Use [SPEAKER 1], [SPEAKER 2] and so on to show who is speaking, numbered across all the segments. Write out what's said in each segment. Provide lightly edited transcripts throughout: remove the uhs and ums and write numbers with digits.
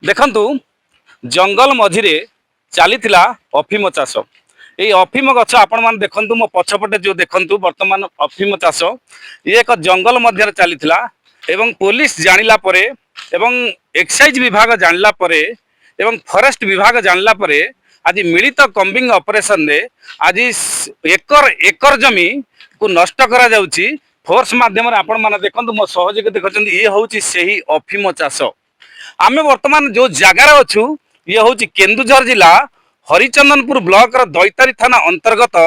[SPEAKER 1] देखंतु जंगल मझिरे चलीथिला अफीम चाष ये अफीम गछ आपण मैंने देखंतु मो पछपटे जो देखंतु वर्तमान अफीम चाष ये एक जंगल मध्य चलीथिला एवं पुलिस जानिला परे एवं एक्साइज विभाग जानिला परे एवं फॉरेस्ट विभाग जानिला परे आज मिलित कम्बिंग ऑपरेशन रे आज एकर एकर जमी को नष्ट करा जाउची फोर्स माध्यम आपण माने देखंतु मो सहयोगी देखछन ये होउची सेही अफीम चाष आमे वर्तमान जो जगार अच्छु ये हूँ केन्दुझर जिला हरिचंदनपुर ब्लॉक दैतारी थाना अंतर्गत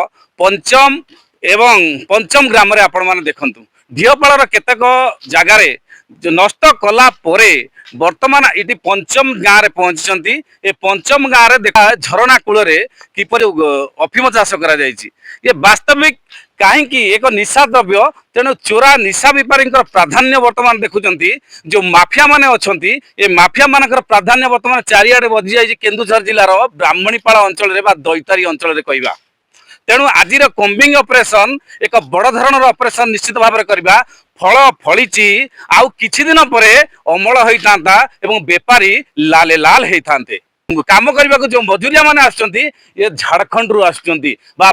[SPEAKER 1] पंचम एवं पंचम ग्राम रे आपण माने देखंतु ढिओपाड़ केतेक जगार जो नष्ट कला परे वर्तमान इटी पंचम गाँव रे पहुंची ए पंचम गाँव रे देखा झरणा कूल रे किपरि अफीम चाष करा जायछि ये वास्तविक कहीं एक निशा द्रव्य तेणु चोरा निशा बेपारी प्राधान्य वर्तमान देखुंत जो माफिया माने अच्छी ये माफिया मान प्राधान्य वर्तमान चारिआडे बजी जाइए केन्दुझर जिलार ब्राह्मणीपाड़ अंचल दैतारी अंचल कहवा तेणु आज कम्बिंग ऑपरेशन एक बड़ धरणर ऑपरेशन निश्चित भाव में करवा फल फली आउ किछि दिन पर अमल होता एवं बेपारी लाले लाल होता काम करने को जो मजूरिया मैंने ये झारखंड रु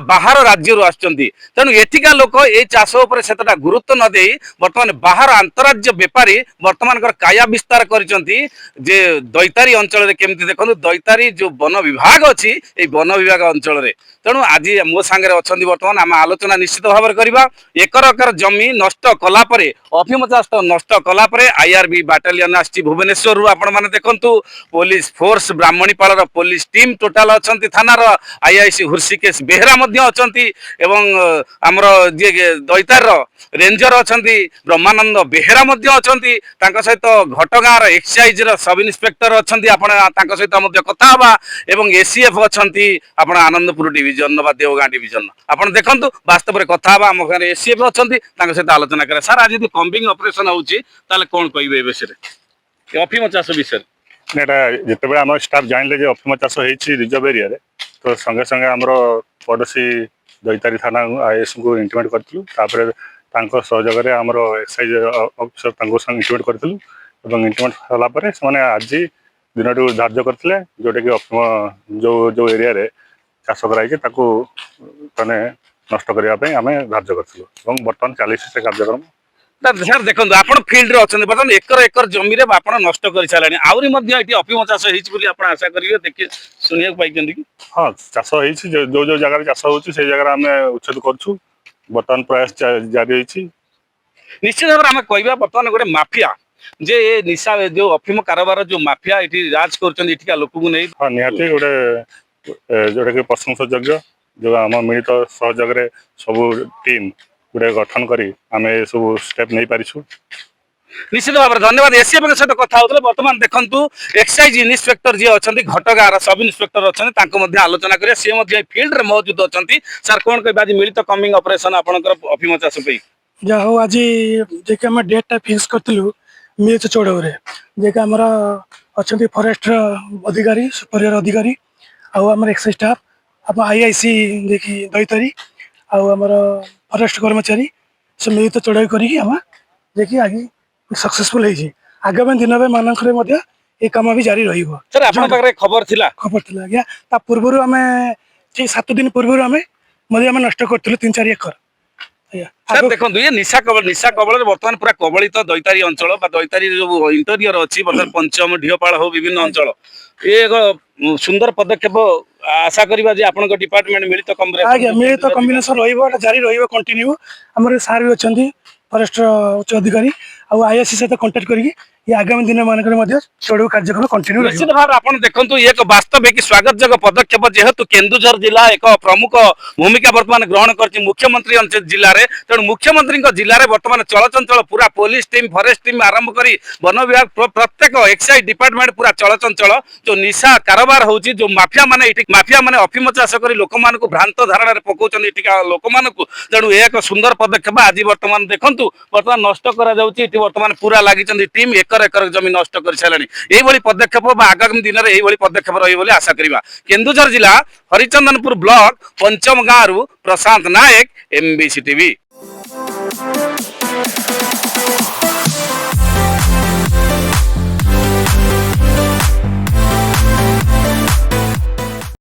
[SPEAKER 1] बाहर राज्य रु तेणु एठिका लोक ये चाष उपर सेतटा गुरुत्व न दे बर्तमान बाहर अंतराज्य बेपारी बर्तमान काया विस्तार करिसेंती जे दैतारी अंचल केमती देखो दैतारी जो वन विभाग अच्छी ये वन विभाग अंचल तेणु आज मो सांगे अच्छा बर्तमान आम आलोचना निश्चित भाव में करवा एकर एकर जमी नष्ट कलापर अफीम चाष नष्ट कलापर आईआरबी बाटालियन आसी भुवनेश्वर आपण मैंने देखु police force Brahmanipada police team total अच्छा थानार आईआईसी हृषिकेश बेहरा एवं आमर जी दैतार रेंजर अच्छा ब्रह्मानंद बेहरा अच्छा सहित घटगाँव एक्साइज सब इन्स्पेक्टर अच्छा सहित कथा एवं एसीएफ अच्छा आप आनंदपुर डिविजन देवगाँ डिविजन आप देखु वास्तव में कथा आम घर एसीएफ अच्छा सहित आलोचना करें सार आज कम्बिंग ऑपरेशन होची कौन कहे विषय अफीम चाष विषय
[SPEAKER 2] जिते आम स्टाफ जानले अफीम चाष होती रिजर्व एरिया तो संगे संगे आमर पड़ोशी दैतारी थाना आईएस को इंटिमेट करूँ सहयोग आमर एक्साइज अफिसर इंटिमेट करूँ इंटिमेट कलापर से आज दिन टी धार्य करते जोटा कि अफीम जो एरिया चाष कर नष्ट करने आम धार्य करूँ बर्तमान चली से कार्यक्रम
[SPEAKER 1] सर देखो आप फिल्ड रे अच्छा बर्तमान एकर एकर जमी आप नष्ट कर सारे आहरी अफीम चाष आप आशा करेंगे देखिए शुणा पाई
[SPEAKER 2] हाँ चाष हो जो जगह चाष होती जगह आम उच्छेद करूँ बर्तमान प्रयास जारी होती
[SPEAKER 1] निश्चित भाव में कहवा बर्तमान गोटे माफिया जे ये निशा जो अफीम कारोबार जो माफिया ये राज कर लोक नहीं
[SPEAKER 2] हाँ निहाती गोटे जोटा कि प्रशंसयोग्य जो आम मिलित सहयोग सब टीम गोटे गठन करी आम सब स्टेप नहीं पारिछु
[SPEAKER 1] निश्चित भाव में धन्यवाद एसीएफ सहित कथा होते बर्तमान देखु एक्साइज इन्स्पेक्टर जी अच्छा घटगाँव सब इन्स्पेक्टर अच्छा आलोचना करें सी फिल्ड में मौजूद अच्छा सार कौन कह आज मिलित कम्बिंग ऑपरेशन आपंकर अफीम चाष
[SPEAKER 3] जहाँ हूँ आज जे आम डेटा फिक्स करूँ मिर्च चौड़े जे आमर अच्छा फरेस्ट अधिकारी सुपरियर अधिकारी आम एक्साइज स्टाफ आप आईआईसी देखी दैतारी आमर फरेस्ट कर्मचारी से मिलित चढ़ाई करी आगे सक्सेसफुल है आगामी दिन मानक ये कम भी जारी
[SPEAKER 1] सर आपन खबर थिला
[SPEAKER 3] आज्ञा पूर्व आम 7 दिन पूर्व आम नष्ट करूँ 3-4 एकर
[SPEAKER 1] सर देखो ये निशा कबल बर्तमान पूरा कबलित दैतारी अंचल दैतारी जो इंटेरियर अच्छी बर्तमान पंचम ढिओपाड़ हो विभिन्न अंचल ये एक सुंदर पदक्षेप आशा करवा जे आपन डिपार्टमेंट मिलित
[SPEAKER 3] कॉम्बिनेशन जारी रही कंटिन्यू आम सार भी अच्छा फरेस्ट उच्च अधिकारी आईएससी सहित कंटाक्ट करके आगामी दिन मानक चढ़ऊ कार्यक्रम कंटिन्यू
[SPEAKER 1] निश्चित भाव आप देखो एक वास्तविक स्वागत पदक्षेप जेहेतु केन्दुझर जिला एक प्रमुख भूमिका वर्तमान ग्रहण कर मुख्यमंत्री जिले में तेणु मुख्यमंत्री जिले में वर्तमान चलचंचल पूरा पुलिस टीम फरेस्ट टीम आरंभ कर वन विभाग प्रत्येक एक्साइज डिपार्टमेंट पूरा चलचंचल जो निशा कारोबार होची जो माफिया माने अफीम चाष कर लोक भ्रांत धारणा पकाउछन लोक तेणु एक सुंदर पदक्षेप आज वर्तमान देखु वर्तमान नष्ट कर वर्तमान पूरा लगी टीम एकर एकर जमी नष्ट कर सारे यही पदक्षेप आगामी दिन में यही पदक्षेप रही आशा करवा केन्दुझर जिला हरिचंदनपुर ब्लॉक पंचम गाँव प्रशांत नायक एमबीसी टीवी।